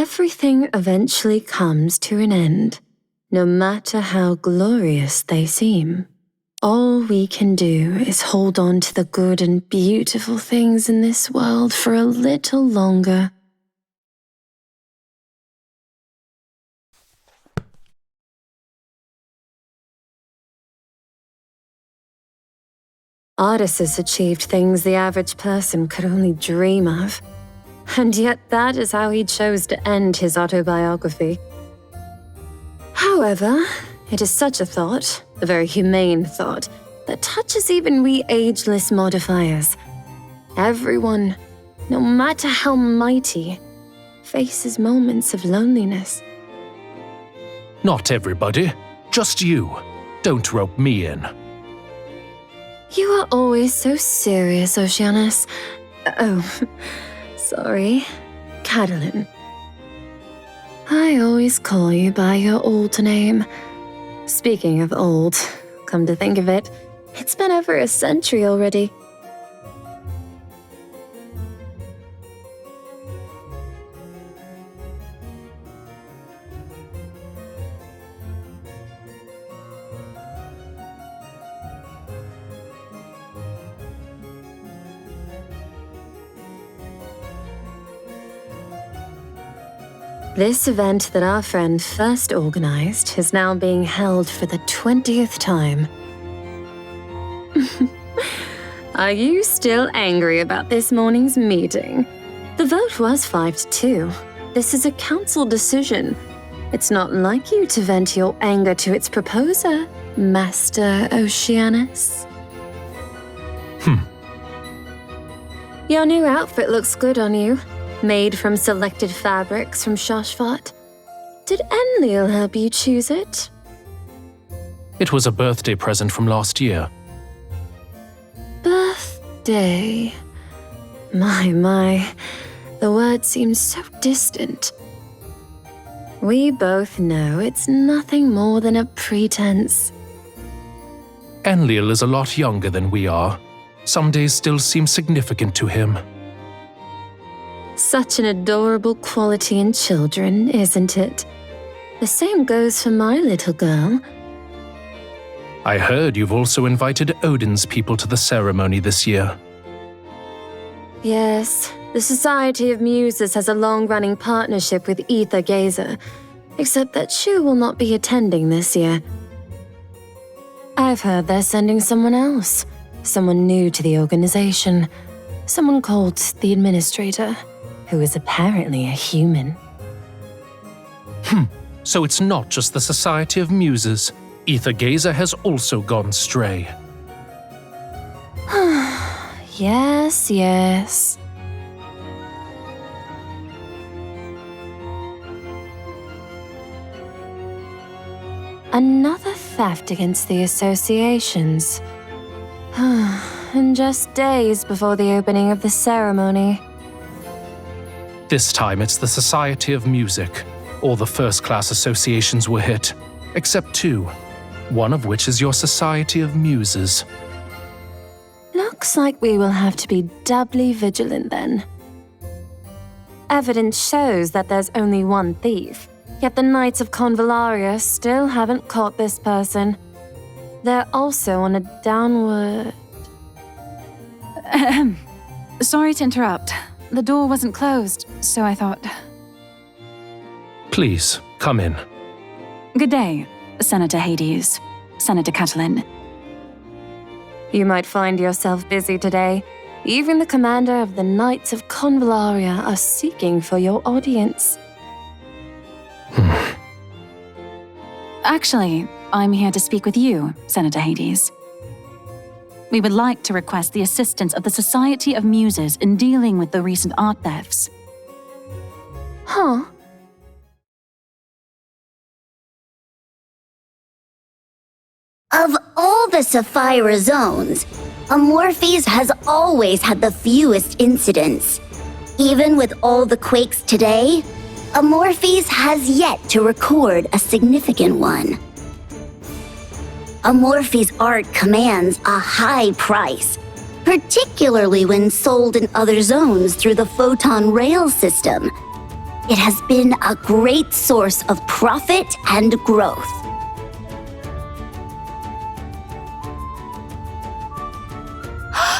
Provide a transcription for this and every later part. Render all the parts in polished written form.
Everything eventually comes to an end, no matter how glorious they seem. All we can do is hold on to the good and beautiful things in this world for a little longer. Artists achieved things the average person could only dream of. And yet that is how he chose to end his autobiography. However, it is such a thought, a very humane thought, that touches even we ageless modifiers. Everyone, no matter how mighty, faces moments of loneliness. Not everybody, just you. Don't rope me in. You are always so serious, Oceanus. Oh, sorry, Catalin. I always call you by your old name. Speaking of old, come to think of it, it's been over a century already. This event that our friend first organized is now being held for the 20th time. Are you still angry about this morning's meeting? The vote was 5-2. This is a council decision. It's not like you to vent your anger to its proposer, Master Oceanus. Your new outfit looks good on you. Made from selected fabrics from Shashvat. Did Enlil help you choose it? It was a birthday present from last year. Birthday. My. The word seems so distant. We both know it's nothing more than a pretense. Enlil is a lot younger than we are. Some days still seem significant to him. Such an adorable quality in children, isn't it? The same goes for my little girl. I heard you've also invited Odin's people to the ceremony this year. Yes, the Society of Muses has a long-running partnership with Aether, except that Shu will not be attending this year. I've heard they're sending someone else, someone new to the organization, someone called the Administrator, who is apparently a human. So it's not just the Society of Muses. Aether has also gone stray. Yes. Another theft against the associations. And just days before the opening of the ceremony. This time it's the Society of Music. All the first-class associations were hit, except two, one of which is your Society of Muses. Looks like we will have to be doubly vigilant then. Evidence shows that there's only one thief, yet the Knights of Convallaria still haven't caught this person. They're also on a downward... Sorry to interrupt. The door wasn't closed, so I thought... Please, come in. Good day, Senator Hades, Senator Catalin. You might find yourself busy today. Even the commander of the Knights of Convallaria are seeking for your audience. Actually, I'm here to speak with you, Senator Hades. We would like to request the assistance of the Society of Muses in dealing with the recent art thefts. Huh? Of all the Sapphira zones, Amorphes has always had the fewest incidents. Even with all the quakes today, Amorphes has yet to record a significant one. Amorphes art commands a high price, particularly when sold in other zones through the Photon Rail system. It has been a great source of profit and growth.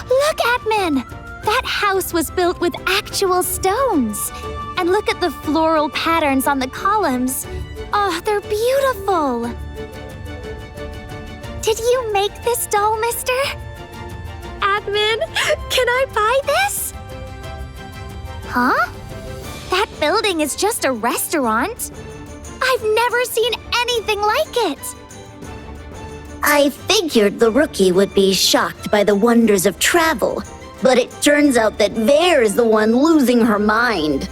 Look, Admin! That house was built with actual stones. And look at the floral patterns on the columns. Oh, they're beautiful. Did you make this doll, mister? Admin, can I buy this? Huh? That building is just a restaurant. I've never seen anything like it. I figured the rookie would be shocked by the wonders of travel, but it turns out that Vare is the one losing her mind.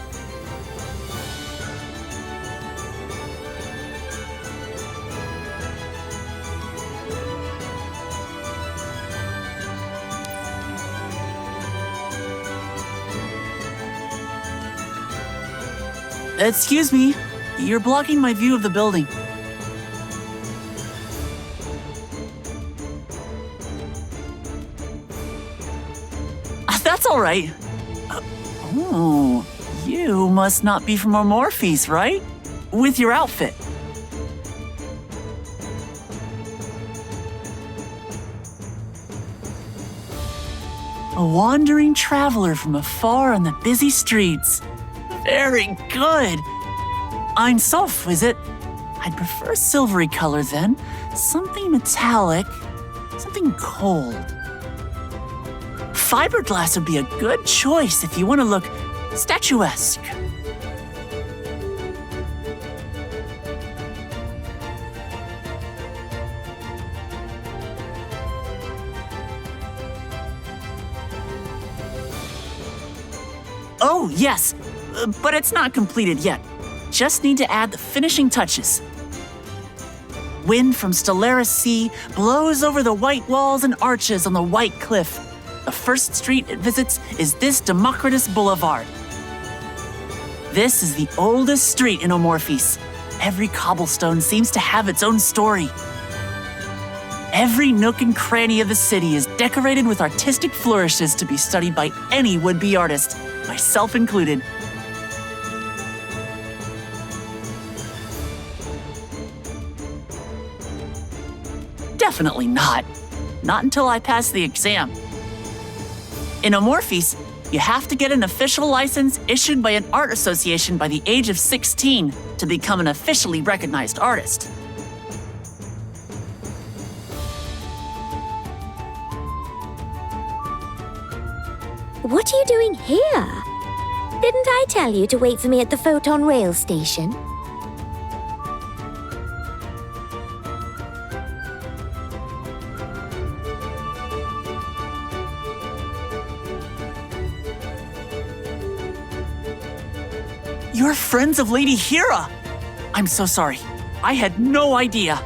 Excuse me, you're blocking my view of the building. That's all right. Oh, you must not be from Amorphis, right? With your outfit. A wandering traveler from afar on the busy streets. Very good. Ein Sof, is it? I'd prefer a silvery color then. Something metallic, something cold. Fiberglass would be a good choice if you want to look statuesque. Oh, yes, but it's not completed yet. Just need to add the finishing touches. Wind from Stellaris Sea blows over the white walls and arches on the white cliff. The first street it visits is this Democritus Boulevard. This is the oldest street in Amorphis. Every cobblestone seems to have its own story. Every nook and cranny of the city is decorated with artistic flourishes to be studied by any would-be artist, myself included. Definitely not. Not until I pass the exam. In Amorphis, you have to get an official license issued by an art association by the age of 16 to become an officially recognized artist. What are you doing here? Didn't I tell you to wait for me at the Photon Rail Station? You're friends of Lady Hera! I'm so sorry. I had no idea.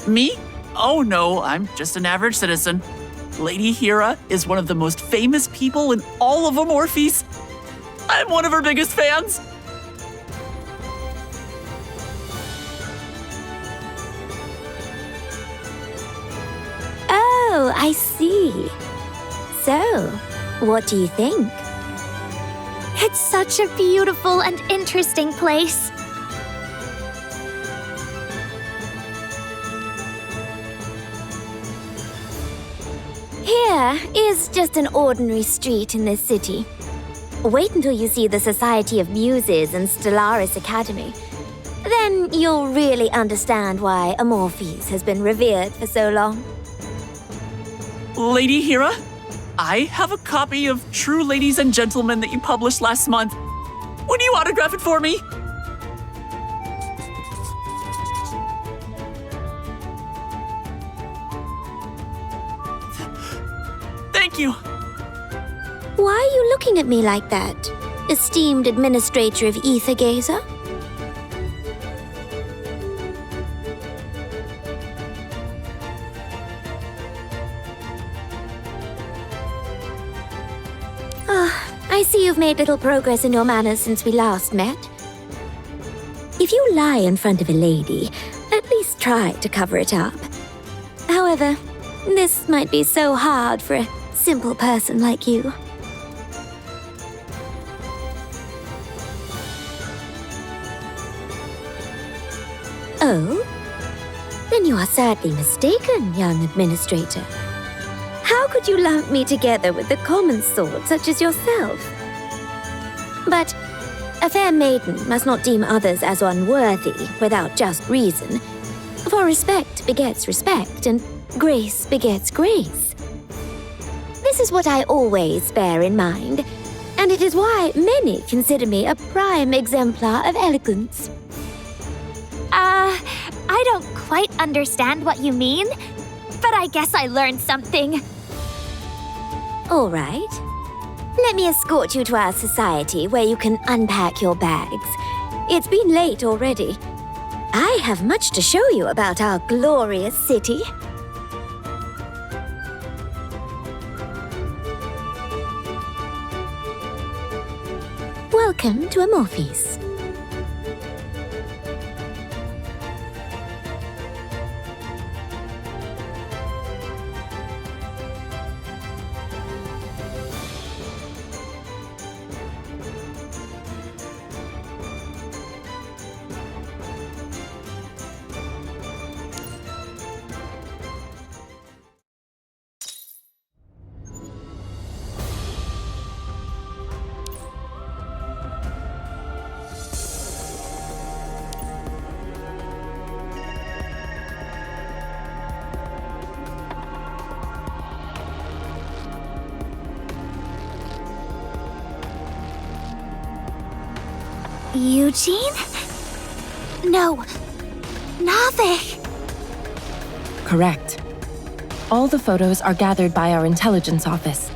Me? Oh no, I'm just an average citizen. Lady Hera is one of the most famous people in all of Amorphis. I'm one of her biggest fans. Oh, I see. So, what do you think? It's such a beautiful and interesting place. Here is just an ordinary street in this city. Wait until you see the Society of Muses and Stellaris Academy. Then you'll really understand why Amorphis has been revered for so long. Lady Hera, I have a copy of True Ladies and Gentlemen that you published last month. Would you autograph it for me? Thank you. Why are you looking at me like that, esteemed administrator of Aether Gazer? I see you've made little progress in your manners since we last met. If you lie in front of a lady, at least try to cover it up. However, This might be so hard for a simple person like you. Oh? Then you are sadly mistaken, young administrator. How could you lump me together with the common sort such as yourself? But a fair maiden must not deem others as unworthy without just reason. For respect begets respect, and grace begets grace. This is what I always bear in mind, and it is why many consider me a prime exemplar of elegance. I don't quite understand what you mean, but I guess I learned something. All right. Let me escort you to our society where you can unpack your bags. It's been late already. I have much to show you about our glorious city. Welcome to Amorphis. Eugene? No. Navik! Correct. All the photos are gathered by our intelligence office.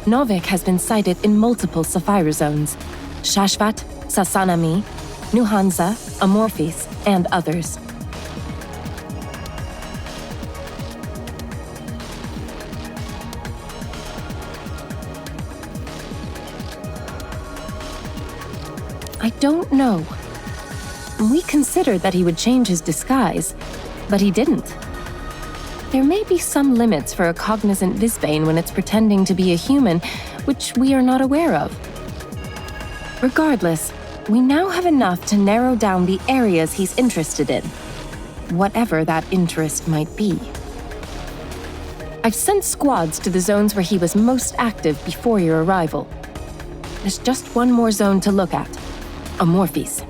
Novik has been sighted in multiple Sapphire zones: Shashvat, Sasanami, Nuhanza, Amorphis, and others. I don't know. We considered that he would change his disguise, but he didn't. There may be some limits for a cognizant Visbane when it's pretending to be a human, which we are not aware of. Regardless, we now have enough to narrow down the areas he's interested in, whatever that interest might be. I've sent squads to the zones where he was most active before your arrival. There's just one more zone to look at: Amorphis.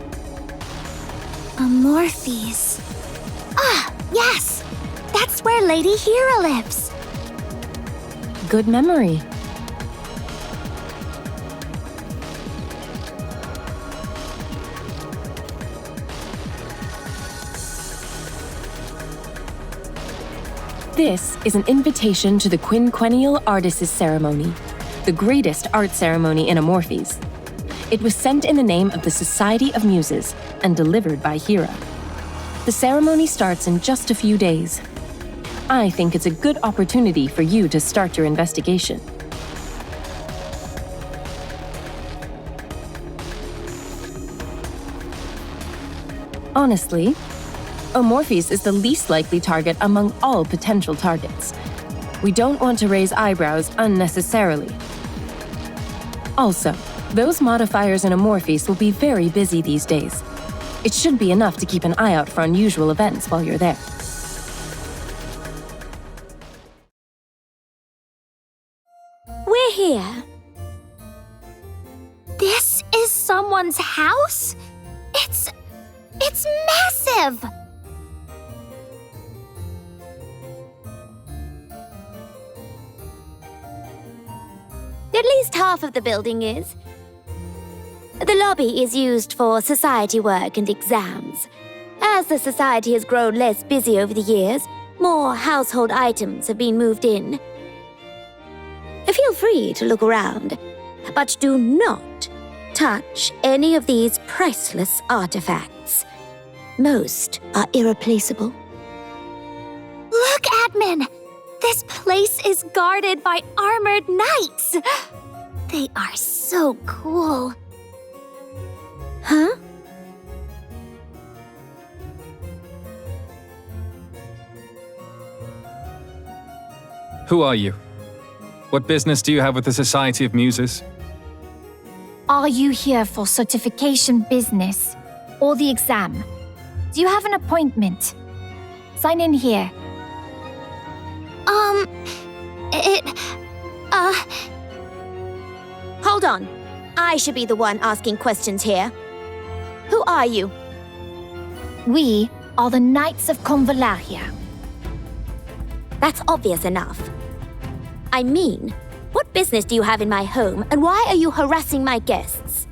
Amorphis. Ah, yes! That's where Lady Hera lives. Good memory. This is an invitation to the Quinquennial Artists' Ceremony, the greatest art ceremony in Amorphis. It was sent in the name of the Society of Muses and delivered by Hera. The ceremony starts in just a few days. I think it's a good opportunity for you to start your investigation. Honestly, Amorphis is the least likely target among all potential targets. We don't want to raise eyebrows unnecessarily. Also, those modifiers in Amorphis will be very busy these days. It should be enough to keep an eye out for unusual events while you're there. We're here. This is someone's house? It's massive! At least half of the building is. The lobby is used for society work and exams. As the society has grown less busy over the years, more household items have been moved in. Feel free to look around, but do not touch any of these priceless artifacts. Most are irreplaceable. Look, Admin! This place is guarded by armored knights! They are so cool. Huh? Who are you? What business do you have with the Society of Muses? Are you here for certification business or the exam? Do you have an appointment? Sign in here. Hold on. I should be the one asking questions here. Who are you? We are the Knights of Convallaria. That's obvious enough. I mean, what business do you have in my home, and why are you harassing my guests?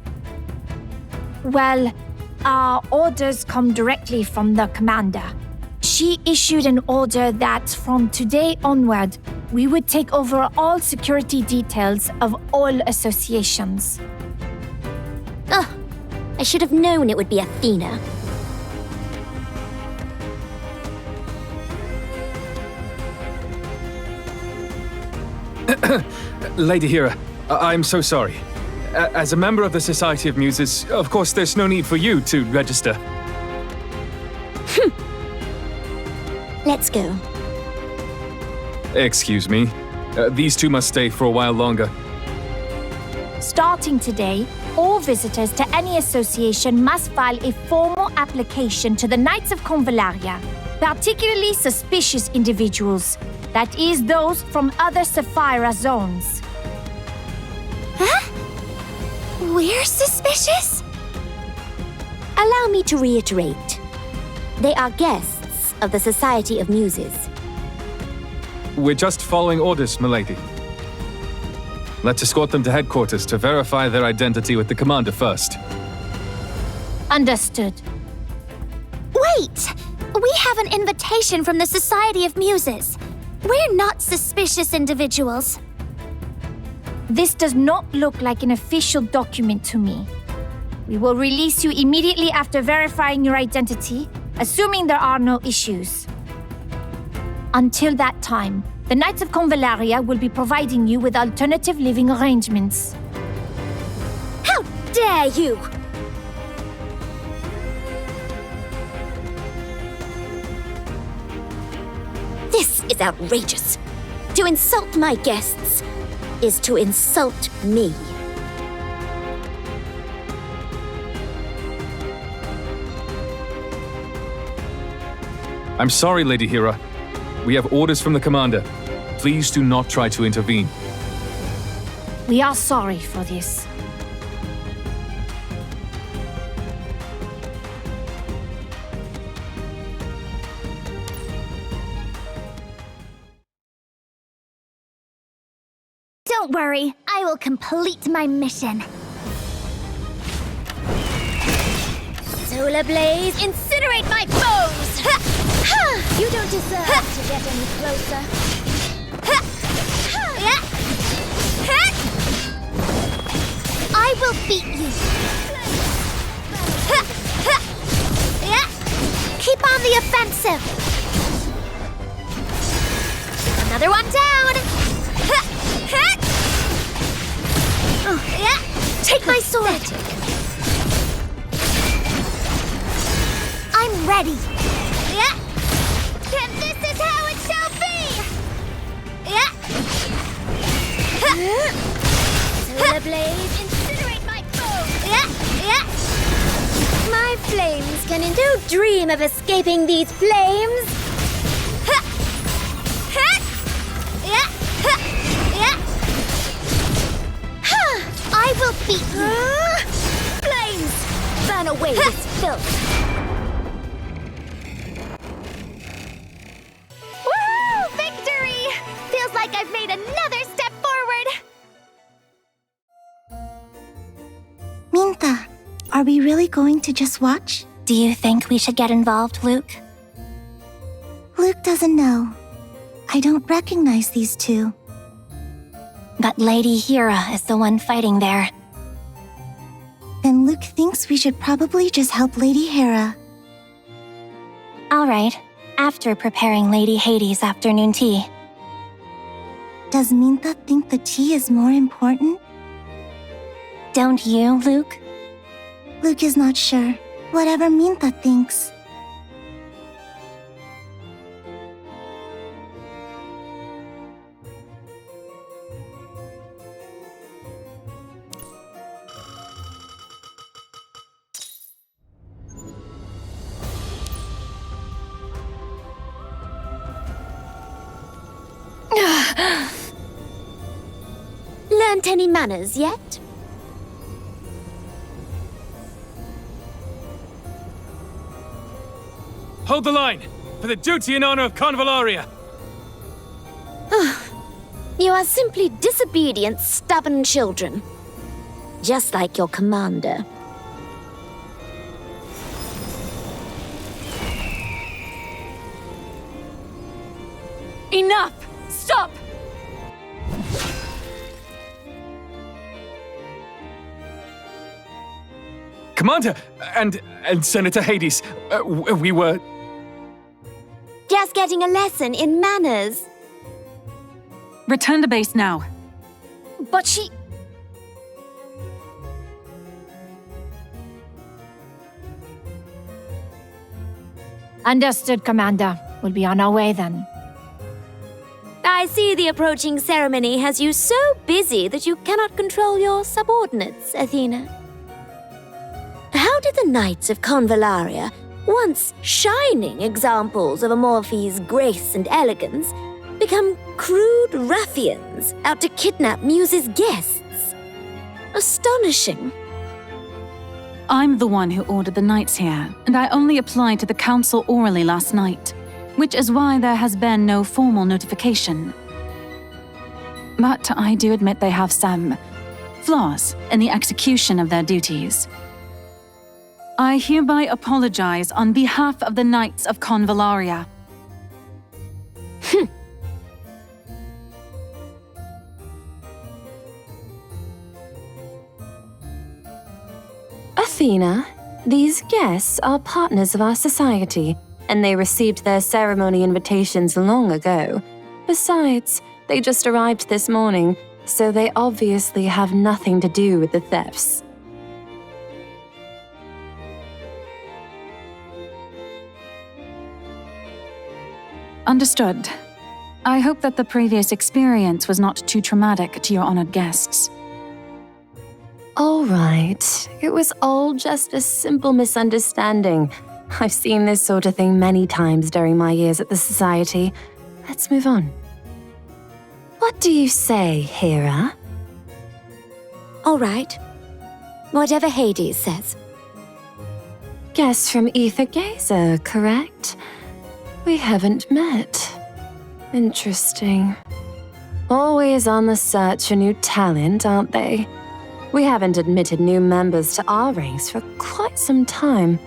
Well, our orders come directly from the commander. She issued an order that from today onward, we would take over all security details of all associations. Ugh, I should have known it would be Athena. Lady Hera, I'm so sorry. As a member of the Society of Muses, of course there's no need for you to register. Let's go. Excuse me. These two must stay for a while longer. Starting today, all visitors to any association must file a formal application to the Knights of Convallaria, particularly suspicious individuals, that is, those from other Sapphira zones. Huh? We're suspicious? Allow me to reiterate. They are guests of the Society of Muses. We're just following orders, milady. Let's escort them to headquarters to verify their identity with the commander first. Understood. Wait! We have an invitation from the Society of Muses. We're not suspicious individuals. This does not look like an official document to me. We will release you immediately after verifying your identity, assuming there are no issues. Until that time, the Knights of Convallaria will be providing you with alternative living arrangements. How dare you! This is outrageous. To insult my guests is to insult me. I'm sorry, Lady Hera. We have orders from the commander. Please do not try to intervene. We are sorry for this. Don't worry, I will complete my mission. Solar Blaze, incinerate my foes! You don't deserve to get any closer. I will beat you. Keep on the offensive. Another one down. Take my sword. I'm ready. And this is how it shall be! Solar Blaze, incinerate my foes! My flames can no dream of escaping these flames! I will beat you! Flames! Burn away this filth! Like I've made another step forward! Minta, are we really going to just watch? Do you think we should get involved, Luke? Luke doesn't know. I don't recognize these two. But Lady Hera is the one fighting there. Then Luke thinks we should probably just help Lady Hera. All right, after preparing Lady Hades' afternoon tea. Does Minta think the tea is more important? Don't you, Luke? Luke is not sure. Whatever Minta thinks. Learned any manners yet? Hold the line! For the duty and honor of Convallaria! You are simply disobedient, stubborn children. Just like your commander. Enough! Stop! Commander! And Senator Hades, we were... Just getting a lesson in manners. Return to base now. But she... Understood, Commander. We'll be on our way then. I see the approaching ceremony has you so busy that you cannot control your subordinates, Athena. How did the Knights of Convallaria, once shining examples of Amorphe's grace and elegance, become crude ruffians out to kidnap Muse's guests? Astonishing. I'm the one who ordered the knights here, and I only applied to the council orally last night, which is why there has been no formal notification. But I do admit they have some flaws in the execution of their duties. I hereby apologize on behalf of the Knights of Convallaria. Athena, these guests are partners of our society, and they received their ceremony invitations long ago. Besides, they just arrived this morning, so they obviously have nothing to do with the thefts. Understood. I hope that the previous experience was not too traumatic to your honored guests. All right, it was all just a simple misunderstanding. I've seen this sort of thing many times during my years at the Society. Let's move on. What do you say, Hera? All right. Whatever Hades says. Guest from Aether Gazer, correct? We haven't met. Interesting. Always on the search for new talent, aren't they? We haven't admitted new members to our ranks for quite some time.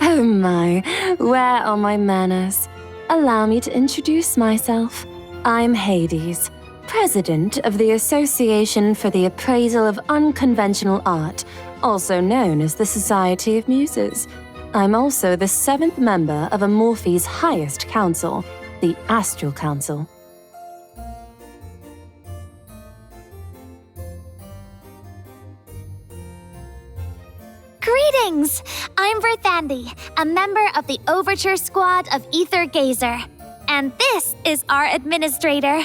Oh my, where are my manners? Allow me to introduce myself. I'm Hades, President of the Association for the Appraisal of Unconventional Art, also known as the Society of Muses. I'm also the 7th member of Amorphe's highest council, the Astral Council. Greetings! I'm Verthandi, a member of the Overture Squad of Aether Gazer. And this is our administrator.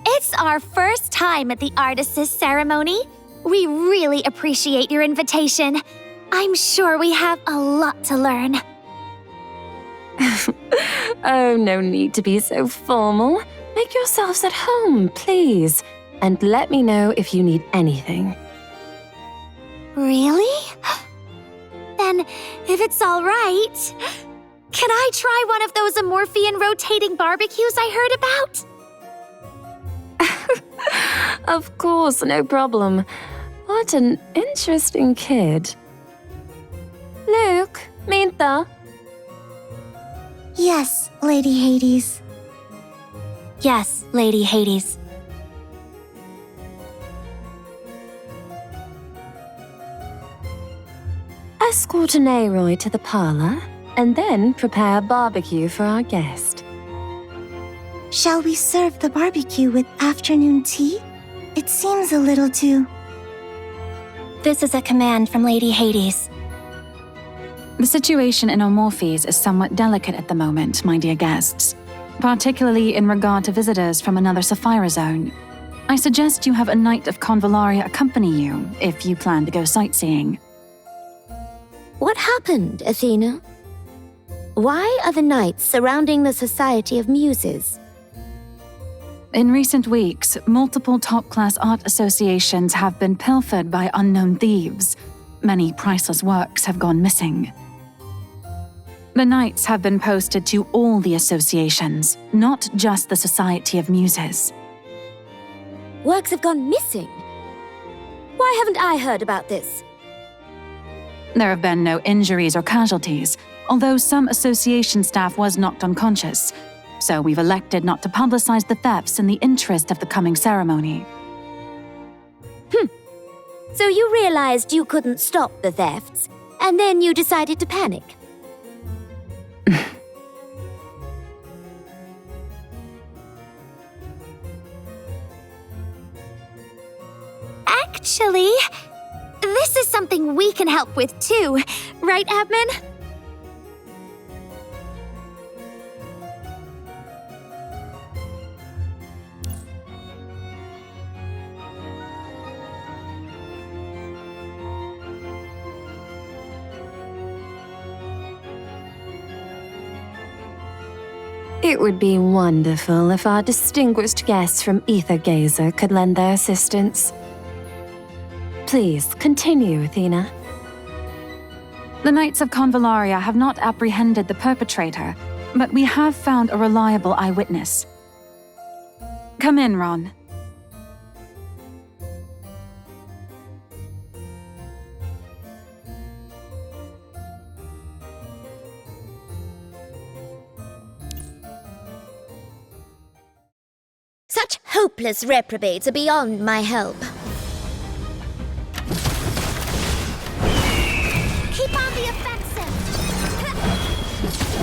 It's our first time at the Artists' Ceremony. We really appreciate your invitation. I'm sure we have a lot to learn. Oh, no need to be so formal. Make yourselves at home, please. And let me know if you need anything. Really? Then, if it's all right, can I try one of those Amorphian rotating barbecues I heard about? Of course, no problem. What an interesting kid. Luke, Mintha. Yes, Lady Hades. Yes, Lady Hades. Escort Neyroy to the parlor, and then prepare a barbecue for our guest. Shall we serve the barbecue with afternoon tea? It seems a little too... This is a command from Lady Hades. The situation in Amorphes is somewhat delicate at the moment, my dear guests, particularly in regard to visitors from another Sapphire Zone. I suggest you have a Knight of Convallaria accompany you if you plan to go sightseeing. What happened, Athena? Why are the knights surrounding the Society of Muses? In recent weeks, multiple top-class art associations have been pilfered by unknown thieves. Many priceless works have gone missing. The Knights have been posted to all the associations, not just the Society of Muses. Works have gone missing. Why haven't I heard about this? There have been no injuries or casualties, although some association staff was knocked unconscious, so we've elected not to publicize the thefts in the interest of the coming ceremony. So you realized you couldn't stop the thefts, and then you decided to panic. Actually, this is something we can help with too, right, Admin? It would be wonderful if our distinguished guests from Aether Gazer could lend their assistance. Please, continue, Athena. The Knights of Convallaria have not apprehended the perpetrator, but we have found a reliable eyewitness. Come in, Ron. Such hopeless reprobates are beyond my help. Keep on the offensive!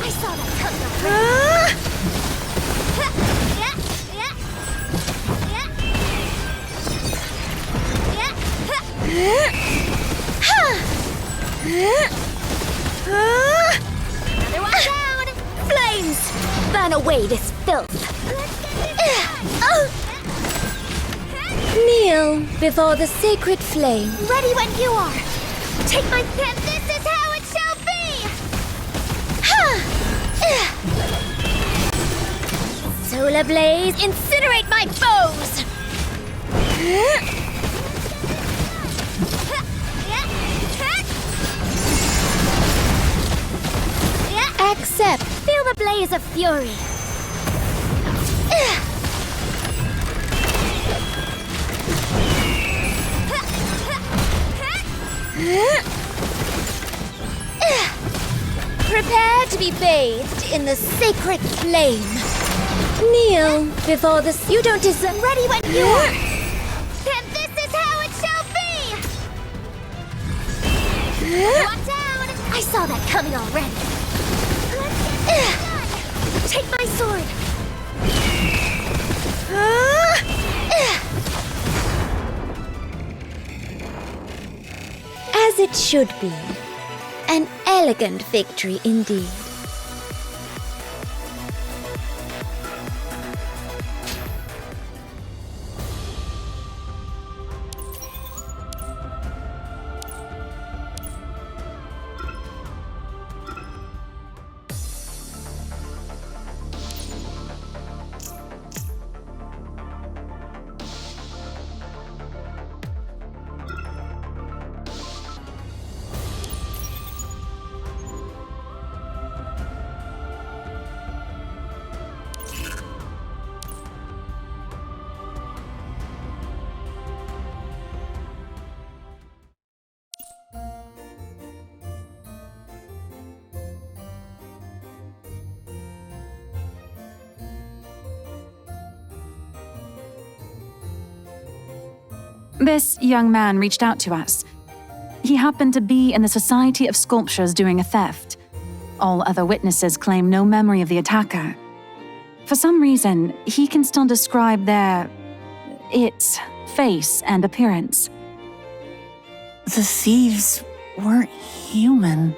I saw that coming Another one down! Flames! Burn away this filth! Kneel before the sacred flame. Ready when you are! Take my pen, this is how it shall be! Solar blaze, incinerate my foes! Accept. Feel the blaze of fury. Prepare to be bathed in the sacred flame. Kneel before the... You don't deserve... Ready when you are! And this is how it shall be! One down! I saw that coming already. Take my sword! As it should be. An elegant victory indeed. This young man reached out to us. He happened to be in the Society of Sculptures doing a theft. All other witnesses claim no memory of the attacker. For some reason, he can still describe its face and appearance. The thieves weren't human.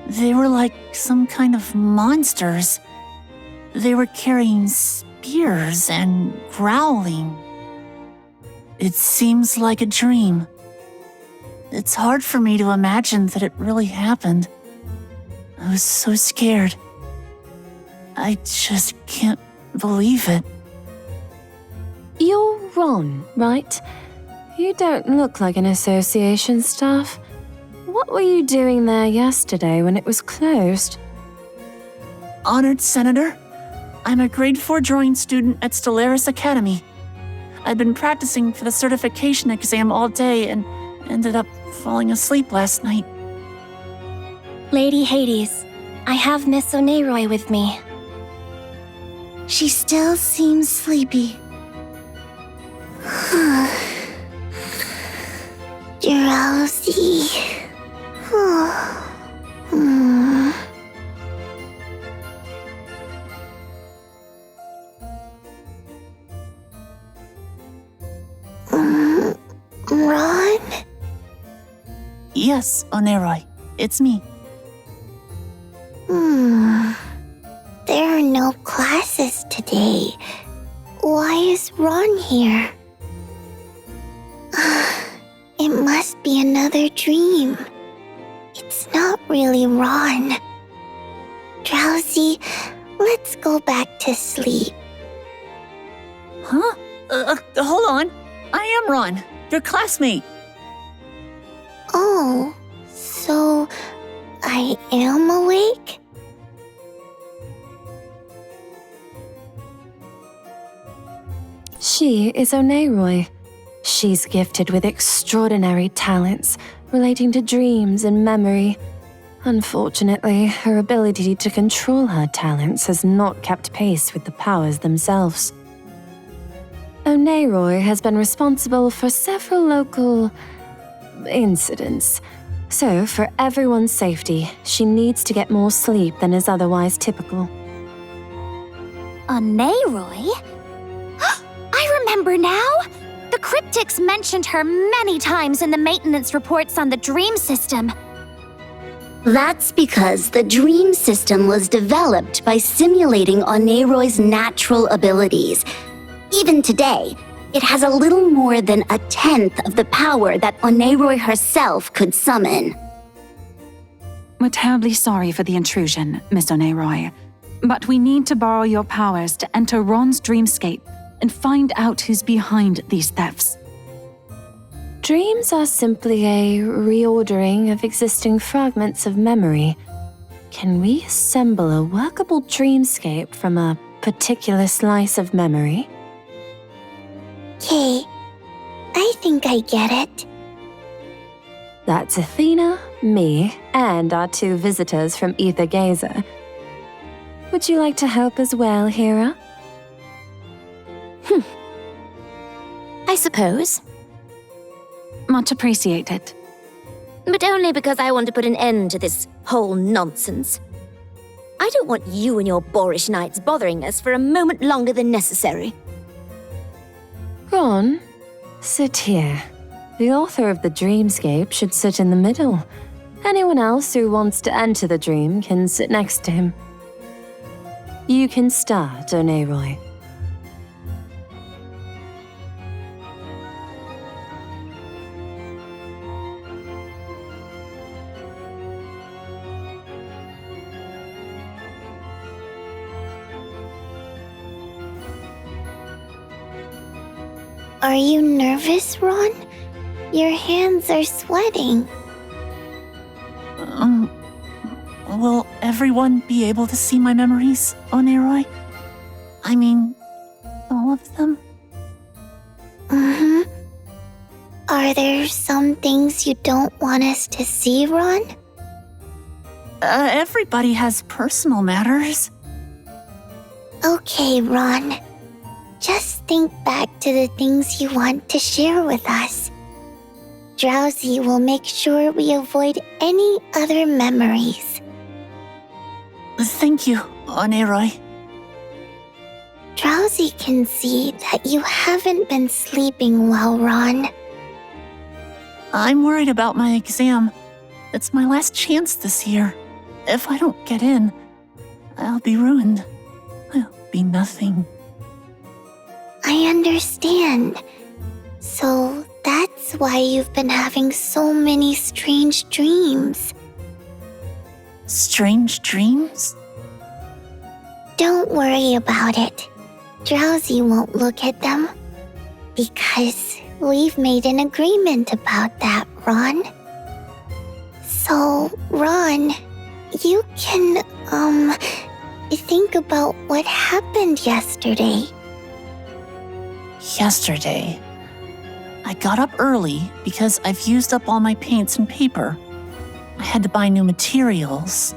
They were like some kind of monsters. They were carrying spears and growling. It seems like a dream. It's hard for me to imagine that it really happened. I was so scared. I just can't believe it. Ron, right? You don't look like an association staff. What were you doing there yesterday when it was closed? Honored Senator, I'm a grade 4 drawing student at Stellaris Academy. I'd been practicing for the certification exam all day and ended up falling asleep last night. Lady Hades, I have Miss Oneroy with me. She still seems sleepy. Drowsy. Ron? Yes, Oneroy, it's me. There are no classes today. Why is Ron here? It must be another dream. It's not really Ron. Drowsy, let's go back to sleep. Huh? Hold on. I am Ron, your classmate. Oh, so I am awake? She is Oneroy. She's gifted with extraordinary talents relating to dreams and memory. Unfortunately, her ability to control her talents has not kept pace with the powers themselves. Oneroy has been responsible for several local incidents. So, for everyone's safety, she needs to get more sleep than is otherwise typical. Oneroy? I remember now! The cryptics mentioned her many times in the maintenance reports on the dream system. That's because the dream system was developed by simulating Oneroy's natural abilities. Even today, it has a little more than a tenth of the power that Oneroy herself could summon. We're terribly sorry for the intrusion, Miss Oneroy. But we need to borrow your powers to enter Ron's dreamscape and find out who's behind these thefts. Dreams are simply a reordering of existing fragments of memory. Can we assemble a workable dreamscape from a particular slice of memory? Okay, I think I get it. That's Athena, me, and our 2 visitors from Aether Gazer. Would you like to help as well, Hera? I suppose. Much appreciated. But only because I want to put an end to this whole nonsense. I don't want you and your boorish knights bothering us for a moment longer than necessary. Ron, sit here. The author of the dreamscape should sit in the middle. Anyone else who wants to enter the dream can sit next to him. You can start, Oneroy. Are you nervous, Ron? Your hands are sweating. Will everyone be able to see my memories, Oneroy? I mean, all of them? Are there some things you don't want us to see, Ron? Everybody has personal matters. Okay, Ron. Just think back to the things you want to share with us. Drowsy will make sure we avoid any other memories. Thank you, Oneroy. Drowsy can see that you haven't been sleeping well, Ron. I'm worried about my exam. It's my last chance this year. If I don't get in, I'll be ruined. I'll be nothing. I understand. So that's why you've been having so many strange dreams. Strange dreams? Don't worry about it. Drowsy won't look at them. because we've made an agreement about that, Ron. So, Ron, you can, think about what happened yesterday. Yesterday, I got up early because I've used up all my paints and paper. I had to buy new materials.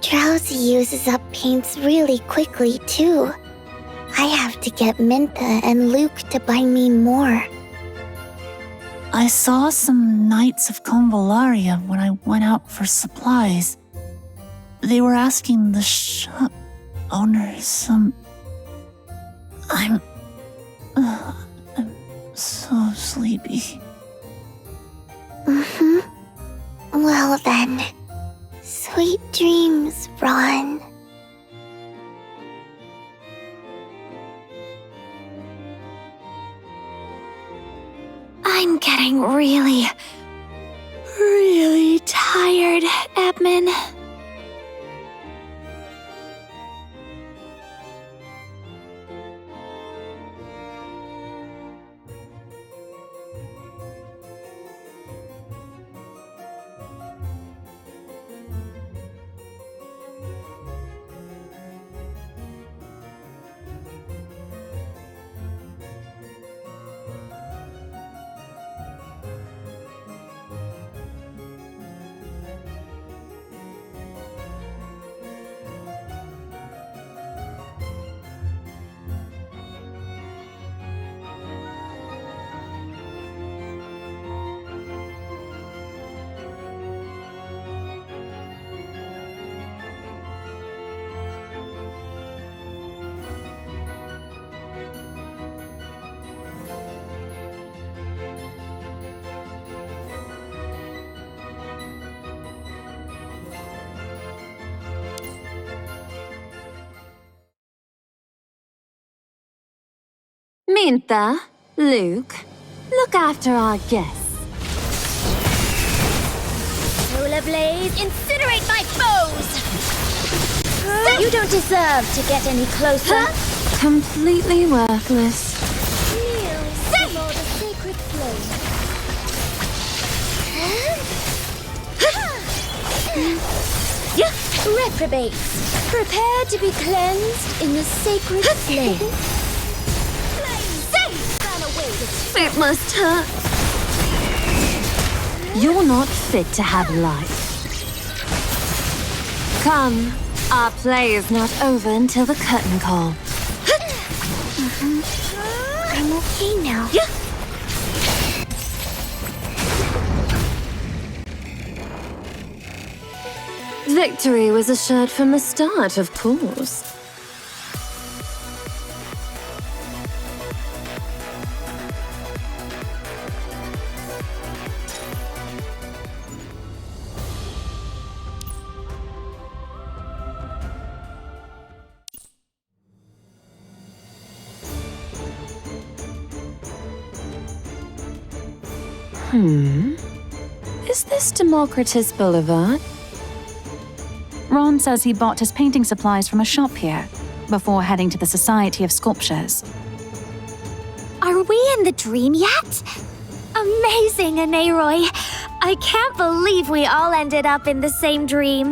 Drowsy uses up paints really quickly, too. I have to get Mintha and Luke to buy me more. I saw some Knights of Convallaria when I went out for supplies. They were asking the shop owners, I'm so sleepy. Well then, sweet dreams, Ron. I'm getting really tired, Edmund. Mintha, Luke, look after our guests. Solar Blaze, incinerate my foes! You don't deserve to get any closer. Completely worthless. Kneel before the sacred flame. Reprobates, prepare to be cleansed in the sacred flame. It must hurt. You're not fit to have life. Come, our play is not over until the curtain call. I'm okay now. Victory was assured from the start, of course. Is this Democritus Boulevard? Ron says he bought his painting supplies from a shop here before heading to the Society of Sculptures. Are we in the dream yet? Amazing, Aneroy. I can't believe we all ended up in the same dream.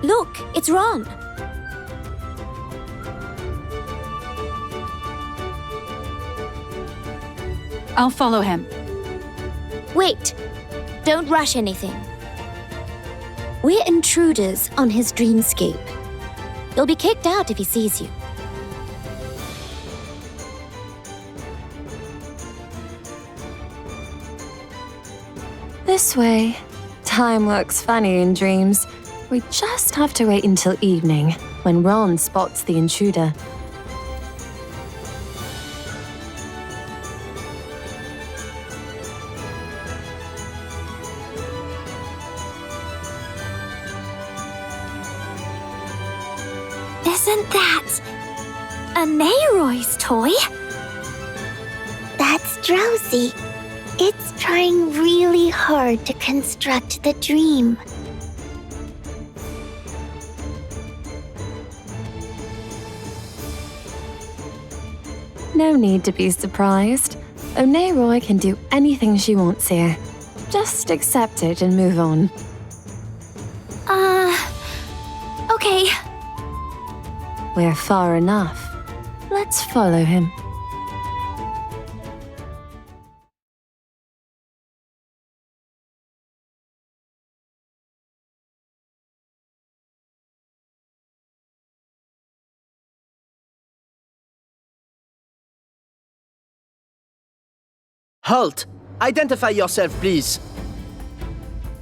Look, it's Ron. I'll follow him. Wait, don't rush anything. We're intruders on his dreamscape. You'll be kicked out if he sees you. This way. Time works funny in dreams. We just have to wait until evening, when Ron spots the intruder. Isn't that Aneroy's toy? That's Drowsy. It's trying really hard to construct the dream. No need to be surprised. Oneroy can do anything she wants here. Just accept it and move on. Okay. We're far enough. Let's follow him. Halt! Identify yourself, please.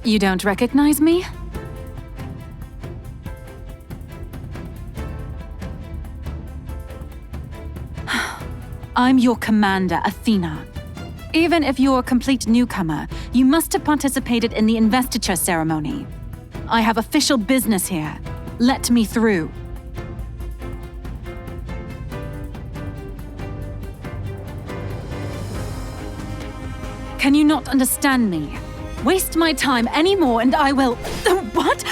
You don't recognize me? I'm your commander, Athena. Even if you're a complete newcomer, you must have participated in the investiture ceremony. I have official business here. Let me through. Can you not understand me? Waste my time anymore and I will... What?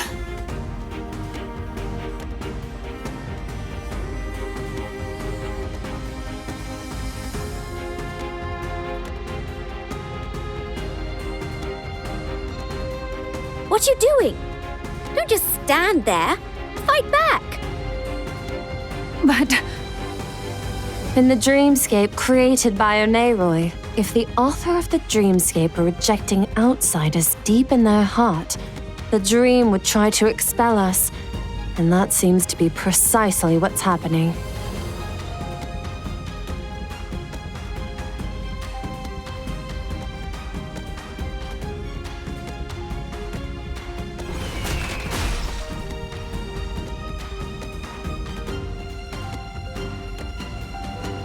What you doing? Don't just stand there. Fight back! But... In the dreamscape created by Oneroy, if the author of the dreamscape are rejecting outsiders deep in their heart, the dream would try to expel us, and that seems to be precisely what's happening.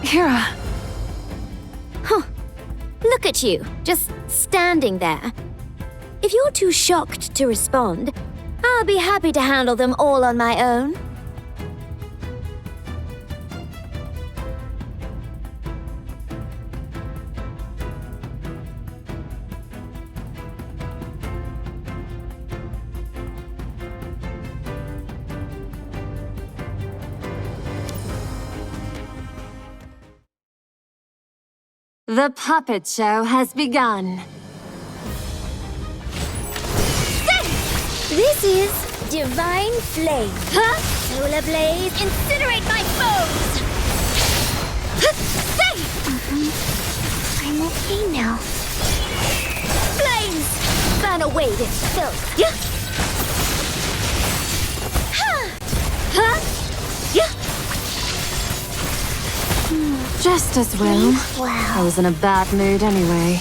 Kira... Look at you, just standing there. If you're too shocked to respond, I'll be happy to handle them all on my own. The puppet show has begun. This is Divine Flame. Huh? Solar Blaze, incinerate my foes! I'm okay now. Flames! Burn away this filth. Yeah. Huh? Yeah. Just as well. Wow. I was in a bad mood anyway.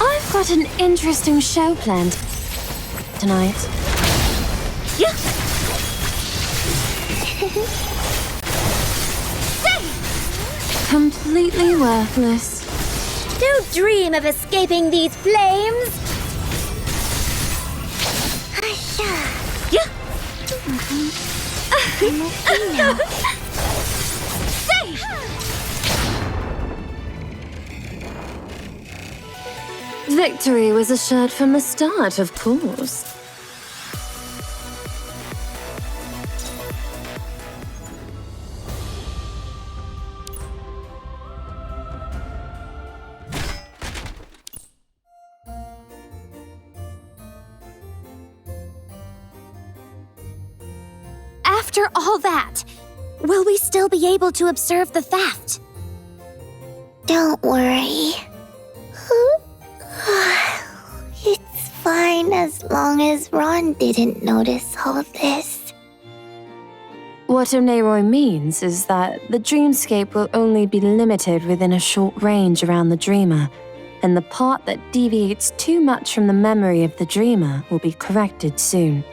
I've got an interesting show planned tonight. Completely worthless. Don't dream of escaping these flames! I'm okay now. Victory was assured from the start, of course. After all that, will we still be able to observe the theft? Don't worry. It's fine as long as Ron didn't notice all this. What Oneroy means is that the dreamscape will only be limited within a short range around the dreamer, and the part that deviates too much from the memory of the dreamer will be corrected soon.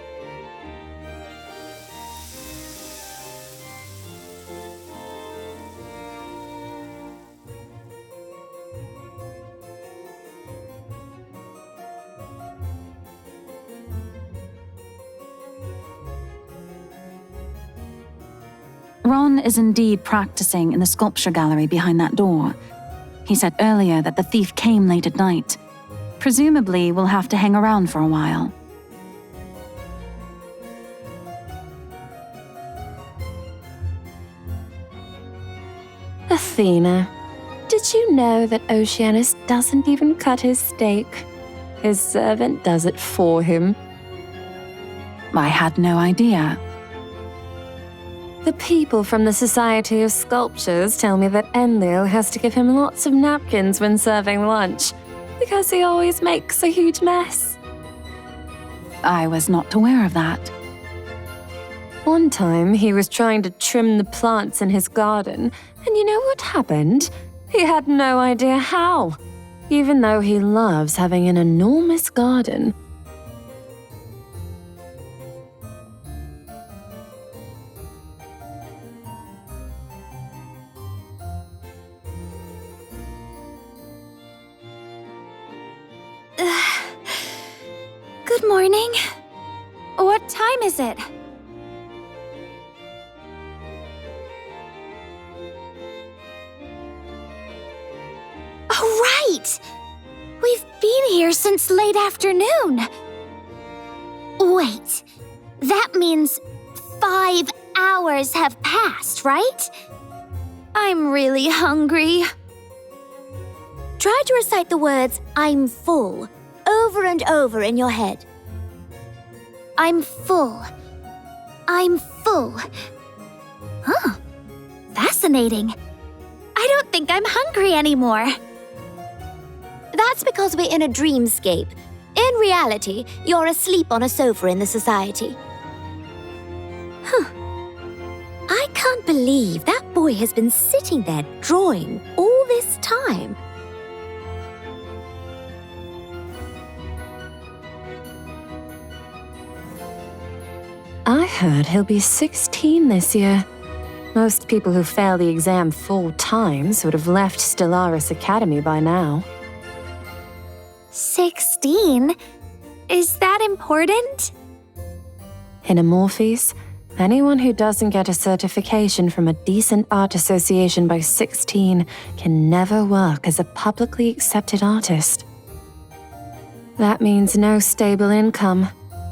Ron is indeed practicing in the sculpture gallery behind that door. He said earlier that the thief came late at night. Presumably, we'll have to hang around for a while. Athena, did you know that Oceanus doesn't even cut his steak? His servant does it for him. I had no idea. The people from the Society of Sculptures tell me that Enlil has to give him lots of napkins when serving lunch, because he always makes a huge mess. I was not aware of that. One time, he was trying to trim the plants in his garden, and you know what happened? He had no idea how, even though he loves having an enormous garden. Good morning. What time is it? Oh, right! We've been here since late afternoon. Wait, that means 5 hours have passed, right? I'm really hungry. Try to recite the words, "I'm full," over and over in your head. I'm full. I'm full. Huh. Fascinating. I don't think I'm hungry anymore. That's because we're in a dreamscape. In reality, you're asleep on a sofa in the society. I can't believe that boy has been sitting there drawing all this time. I heard he'll be 16 this year. Most people who fail the exam 4 times would have left Stellaris Academy by now. 16? Is that important? In Amorphes, anyone who doesn't get a certification from a decent art association by 16 can never work as a publicly accepted artist. That means no stable income,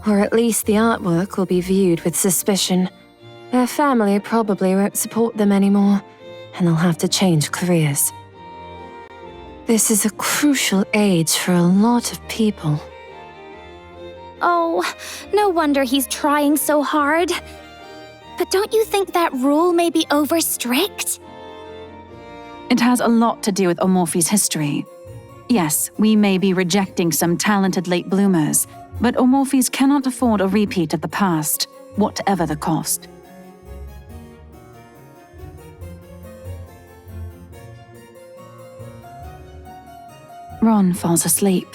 or at least the artwork will be viewed with suspicion. Their family probably won't support them anymore, and they'll have to change careers. This is a crucial age for a lot of people. Oh, no wonder he's trying so hard. But don't you think that rule may be over strict? It has a lot to do with Omorphe's history. Yes, we may be rejecting some talented late bloomers, but Omorphes cannot afford a repeat of the past, whatever the cost. Ron falls asleep.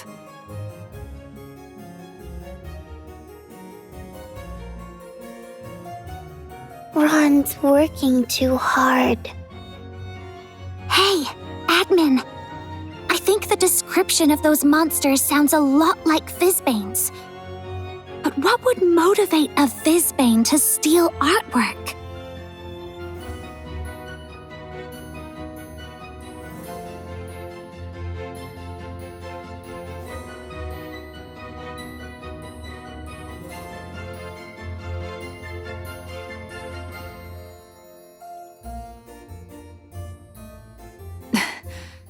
Ron's working too hard. Hey, admin. I think the description of those monsters sounds a lot like Fizbanes. But what would motivate a Fizbane to steal artwork?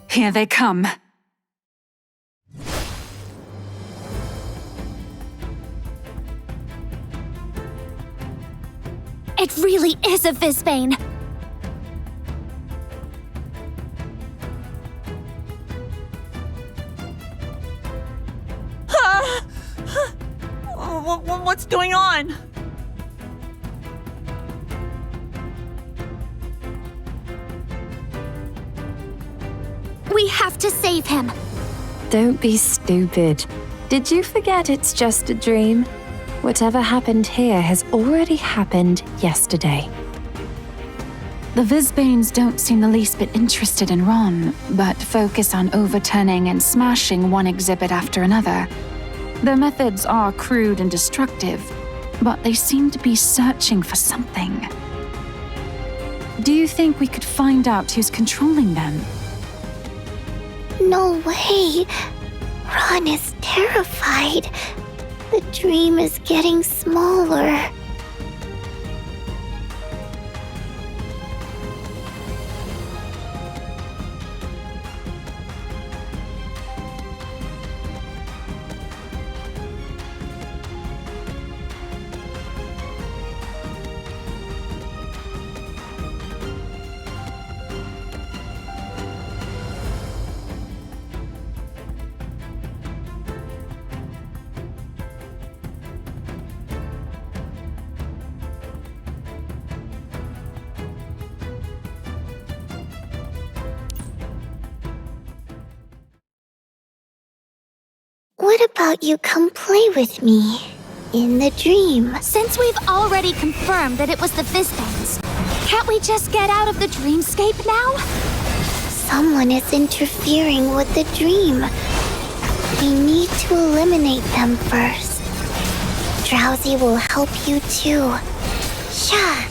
Here they come. It really is a Fizbane. What's going on? We have to save him. Don't be stupid. Did you forget it's just a dream? Whatever happened here has already happened yesterday. The Fizbanes don't seem the least bit interested in Ron, but focus on overturning and smashing one exhibit after another. Their methods are crude and destructive, but they seem to be searching for something. Do you think we could find out who's controlling them? way. Ron is terrified. The dream is getting smaller. What about you come play with me in the dream? Since we've already confirmed that it was the Fizbangs, can't we just get out of the dreamscape now? Someone is interfering with the dream. We need to eliminate them first. Drowsy will help you too. Sha.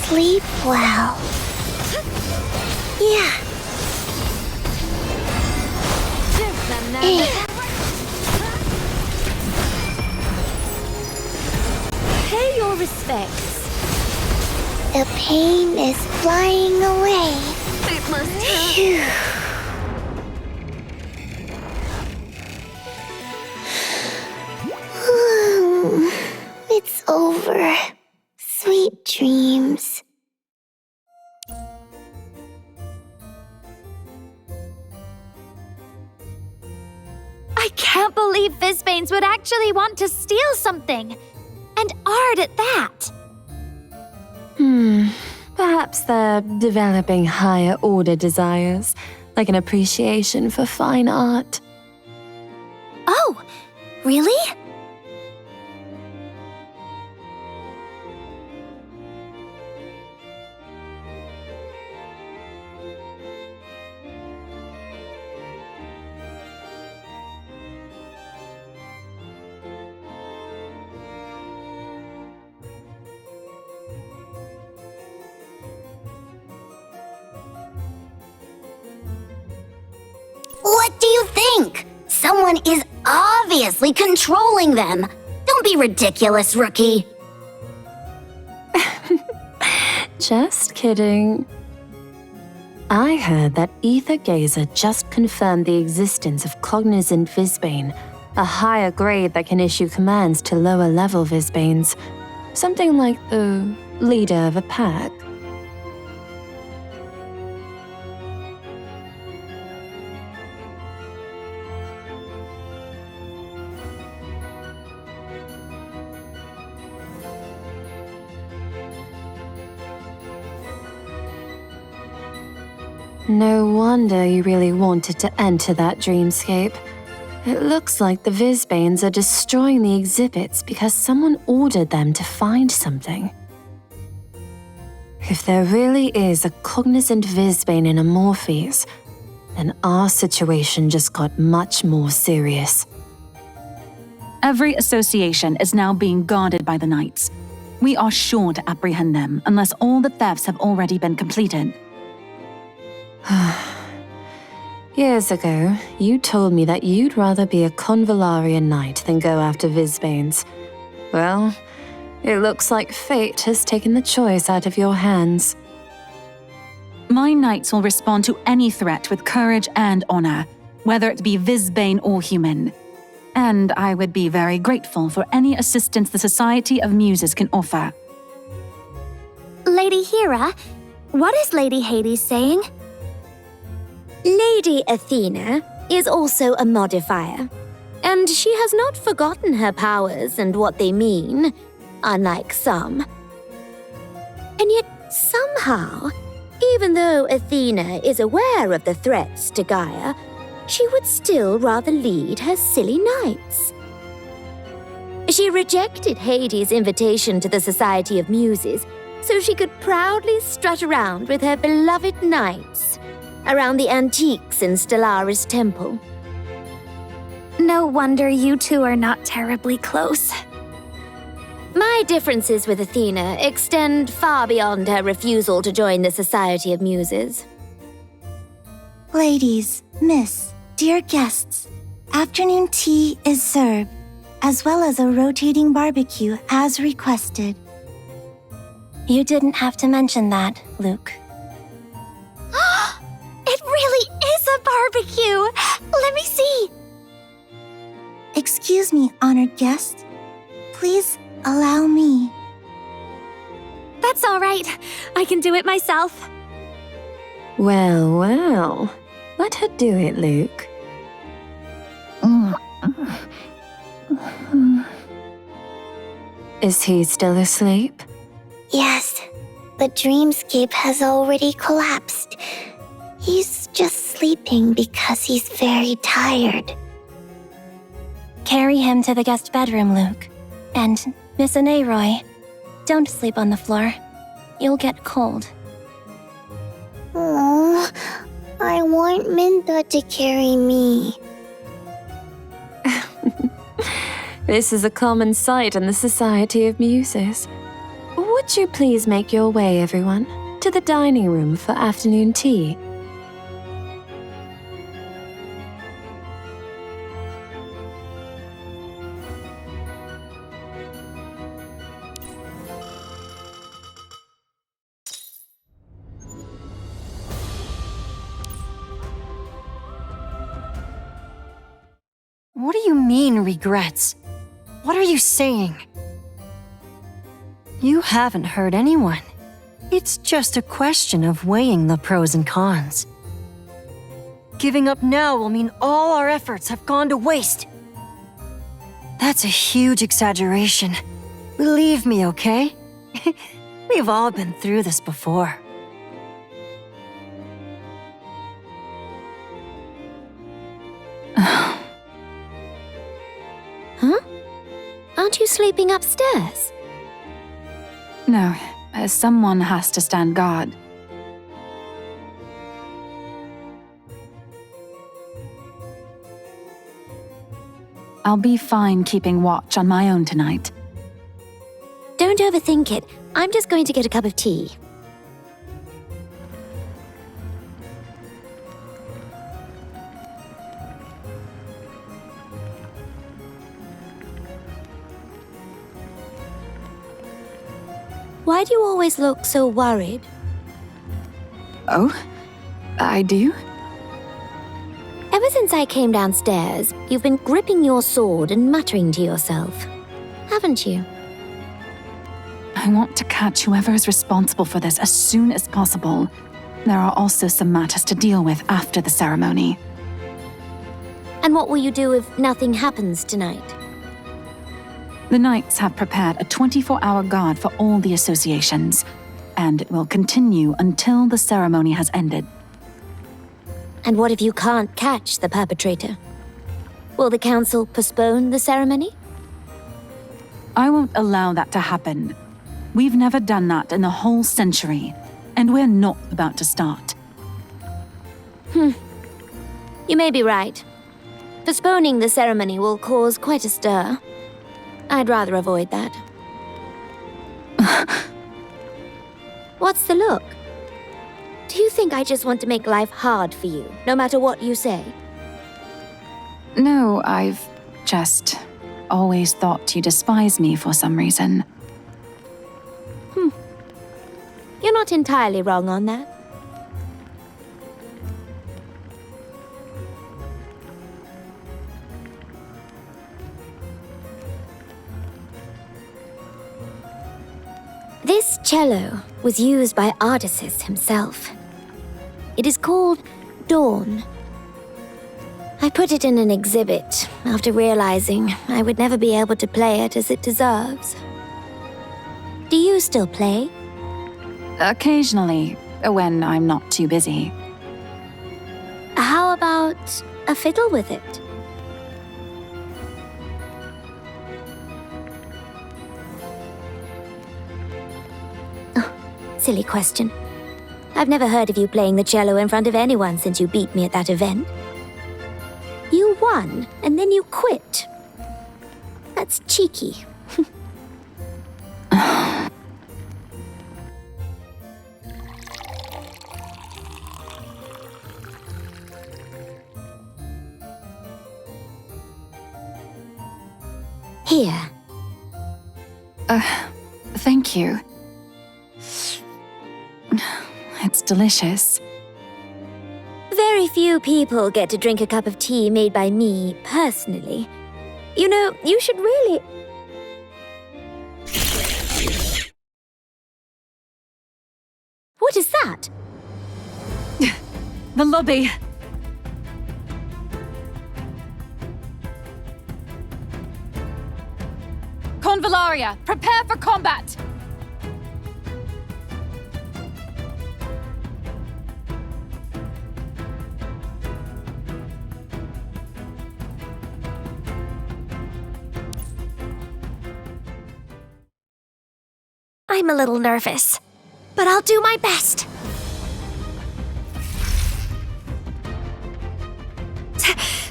Sleep well. Yeah. Pay your respects. The pain is flying away. It must hurt. Phew. It's over. Sweet dreams. I can't believe Fizbanes would actually want to steal something. And art at that. Perhaps they're developing higher order desires, like an appreciation for fine art. Oh, really? What do you think? Someone is obviously controlling them. Don't be ridiculous, rookie. Just kidding. I heard that Aether Gazer just confirmed the existence of Cognizant Fizbane, a higher grade that can issue commands to lower-level Fizbanes. Something like the leader of a pack. No wonder you really wanted to enter that dreamscape. It looks like the Fizbanes are destroying the exhibits because someone ordered them to find something. If there really is a cognizant Fizbane in Amorphes, then our situation just got much more serious. Every association is now being guarded by the Knights. We are sure to apprehend them unless all the thefts have already been completed. Years ago, you told me that you'd rather be a Convallaria knight than go after Fizbanes. Well, it looks like fate has taken the choice out of your hands. My knights will respond to any threat with courage and honor, whether it be Fizbane or human. And I would be very grateful for any assistance the Society of Muses can offer. Lady Hera, what is Lady Hades saying? Lady Athena is also a modifier, and she has not forgotten her powers and what they mean, unlike some. And yet, somehow, even though Athena is aware of the threats to Gaia, she would still rather lead her silly knights. She rejected Hades' invitation to the Society of Muses so she could proudly strut around with her beloved knights around the antiques in Stellaris Temple. No wonder you two are not terribly close. My differences with Athena extend far beyond her refusal to join the Society of Muses. Ladies, miss, dear guests, afternoon tea is served, as well as a rotating barbecue as requested. You didn't have to mention that, Luke. It really is a barbecue! Let me see! Excuse me, honored guest. Please allow me. That's all right. I can do it myself. Well, well. Let her do it, Luke. Is he still asleep? Yes, the dreamscape has already collapsed. He's just sleeping because he's very tired. Carry him to the guest bedroom, Luke. And Miss Roy, don't sleep on the floor. You'll get cold. Oh, I want Minda to carry me. This is a common sight in the Society of Muses. Would you please make your way, everyone, to the dining room for afternoon tea? What do you mean, regrets? What are you saying? You haven't hurt anyone. It's just a question of weighing the pros and cons. Giving up now will mean all our efforts have gone to waste. That's a huge exaggeration. Believe me, okay? We've all been through this before. Huh? Aren't you sleeping upstairs? No, someone has to stand guard. I'll be fine keeping watch on my own tonight. Don't overthink it. I'm just going to get a cup of tea. Why do you always look so worried? Oh? I do? Ever since I came downstairs, you've been gripping your sword and muttering to yourself, haven't you? I want to catch whoever is responsible for this as soon as possible. There are also some matters to deal with after the ceremony. And what will you do if nothing happens tonight? The Knights have prepared a 24-hour guard for all the associations, and it will continue until the ceremony has ended. And what if you can't catch the perpetrator? Will the council postpone the ceremony? I won't allow that to happen. We've never done that in the whole century, and we're not about to start. You may be right. Postponing the ceremony will cause quite a stir. I'd rather avoid that. What's the look? Do you think I just want to make life hard for you, no matter what you say? No, I've just always thought you despise me for some reason. You're not entirely wrong on that. This cello was used by Artisis himself. It is called Dawn. I put it in an exhibit after realizing I would never be able to play it as it deserves. Do you still play? Occasionally, when I'm not too busy. How about a fiddle with it? Silly question. I've never heard of you playing the cello in front of anyone since you beat me at that event. You won, and then you quit. That's cheeky. Here. Thank you. It's delicious. Very few people get to drink a cup of tea made by me, personally. You know, you should really... What is that? The lobby. Convallaria, prepare for combat! I'm a little nervous, but I'll do my best.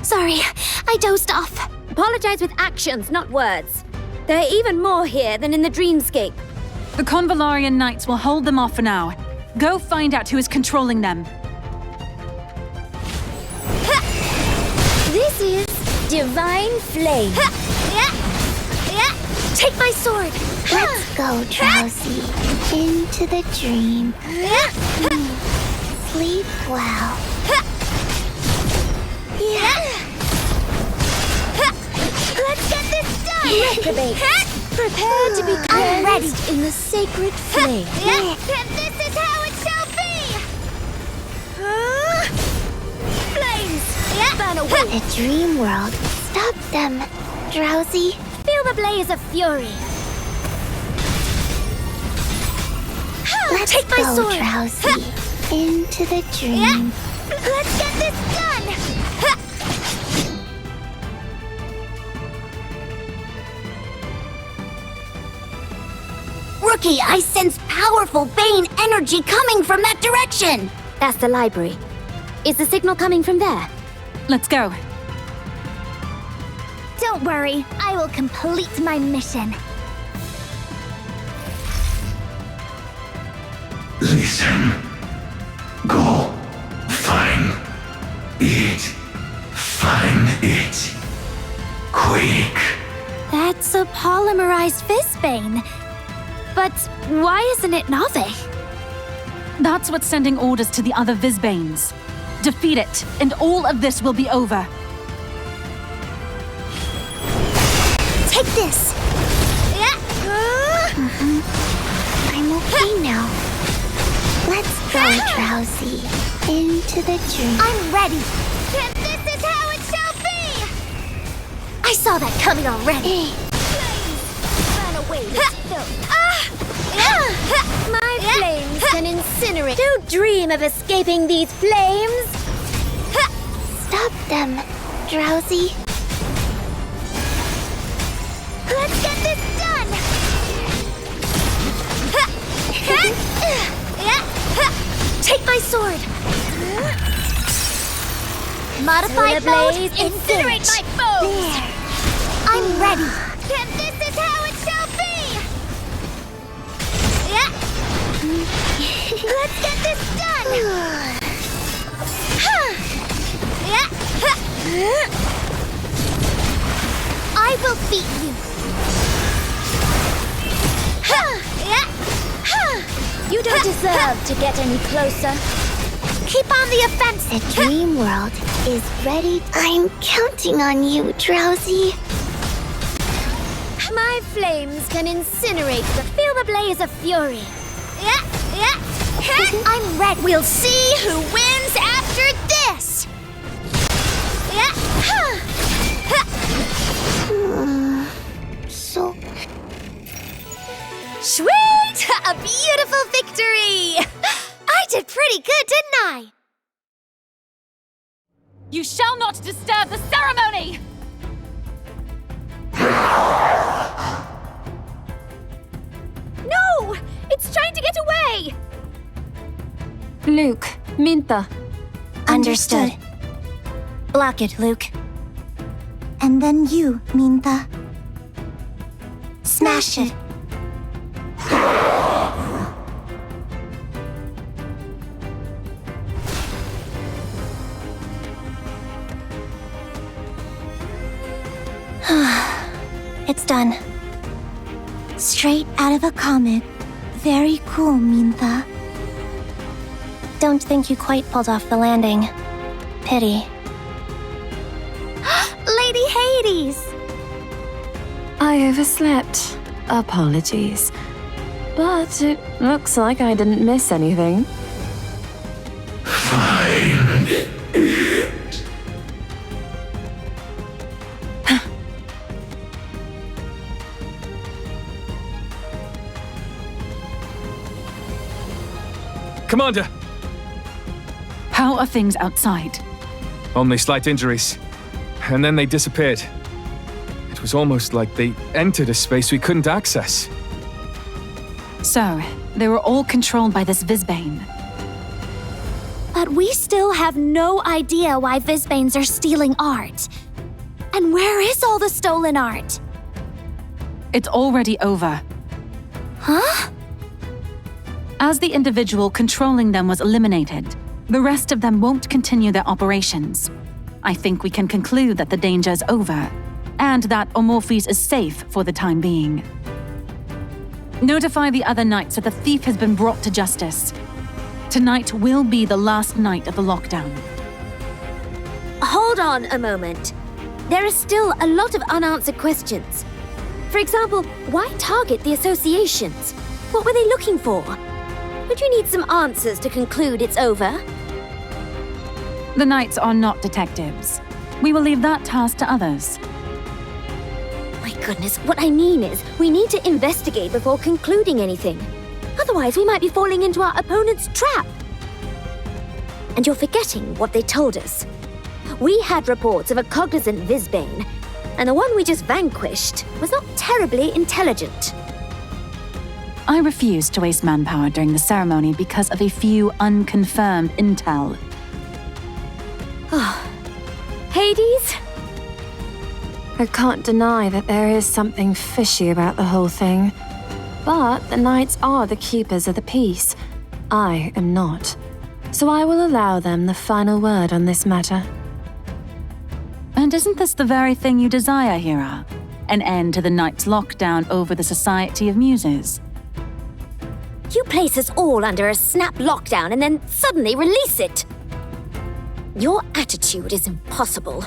Sorry, I dozed off. Apologize with actions, not words. There are even more here than in the dreamscape. The Convallarian Knights will hold them off for now. Go find out who is controlling them. This is Divine Flame. Take my sword. Let's go, Drowsy, into the dream. Sleep well. Let's get this done. Reprobate. Prepare to be I'm ready. cleansed in the sacred flame. And this is how it shall be. Flames. Burn away. The dream world. Stop them, Drowsy. Feel the blaze of fury. Let's Take my go, sword. Drowsy, into the dream. Let's get this done. Rookie, I sense powerful Bane energy coming from that direction! That's the library. Is the signal coming from there? Let's go. Don't worry, I will complete my mission. Listen. Go. Find it. Find it. Quick. That's a polymerized Fizzbane. But why isn't it Nave? That's what's sending orders to the other Vizbanes. Defeat it, and all of this will be over. Take this. I'm okay now. Let's go, Drowsy, into the dream. I'm ready. And this is how it shall be. I saw that coming already. Burn away this filth. My flames can incinerate. Don't dream of escaping these flames. Stop them, Drowsy. Let's get this done. Take my sword. Modified mode. blaze Incinerate my foes. I'm ready. And this is how it shall be. Let's get this done. I will beat you. You don't deserve to get any closer. Keep on the offensive. The dream world is ready. I'm counting on you, Drowsy. My flames can incinerate. Feel the blaze of fury. I'm ready. We'll see who wins after this. So Sweet! A beautiful victory! I did pretty good, didn't I? You shall not disturb the ceremony! No! It's trying to get away! Luke, Minta. understood. Block it, Luke. And then you, Minta. Smash it. It's done. Straight out of a comic. Very cool, Mintha. Don't think you quite pulled off the landing. Pity. Lady Hades! I overslept. Apologies. But it looks like I didn't miss anything. Find it. Commander! How are things outside? Only slight injuries. And then they disappeared. It was almost like they entered a space we couldn't access. So, they were all controlled by this Visbane. But we still have no idea why Visbanes are stealing art. And where is all the stolen art? It's already over. Huh? As the individual controlling them was eliminated, the rest of them won't continue their operations. I think we can conclude that the danger is over, and that Omorphes is safe for the time being. Notify the other knights that the thief has been brought to justice. Tonight will be the last night of the lockdown. Hold on a moment. There are still a lot of unanswered questions. For example, why target the associations? What were they looking for? Would you need some answers to conclude it's over? The knights are not detectives. We will leave that task to others. My goodness, what I mean is, we need to investigate before concluding anything. Otherwise, we might be falling into our opponent's trap. And you're forgetting what they told us. We had reports of a cognizant Visbane, and the one we just vanquished was not terribly intelligent. I refused to waste manpower during the ceremony because of a few unconfirmed intel. Hades? I can't deny that there is something fishy about the whole thing. But the knights are the keepers of the peace. I am not. So I will allow them the final word on this matter. And isn't this the very thing you desire, Hera? An end to the Knights' lockdown over the Society of Muses? You place us all under a snap lockdown and then suddenly release it. Your attitude is impossible.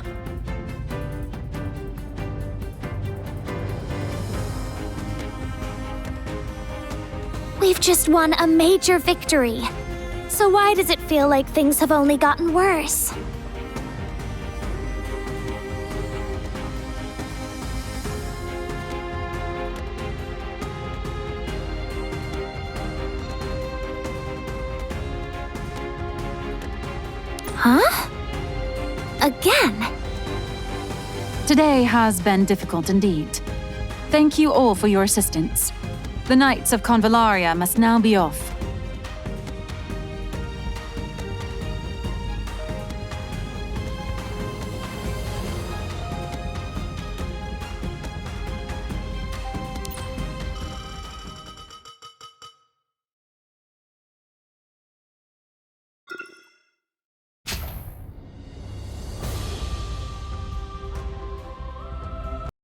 We've just won a major victory. So why does it feel like things have only gotten worse? Huh? Again? Today has been difficult indeed. Thank you all for your assistance. The Knights of Convallaria must now be off.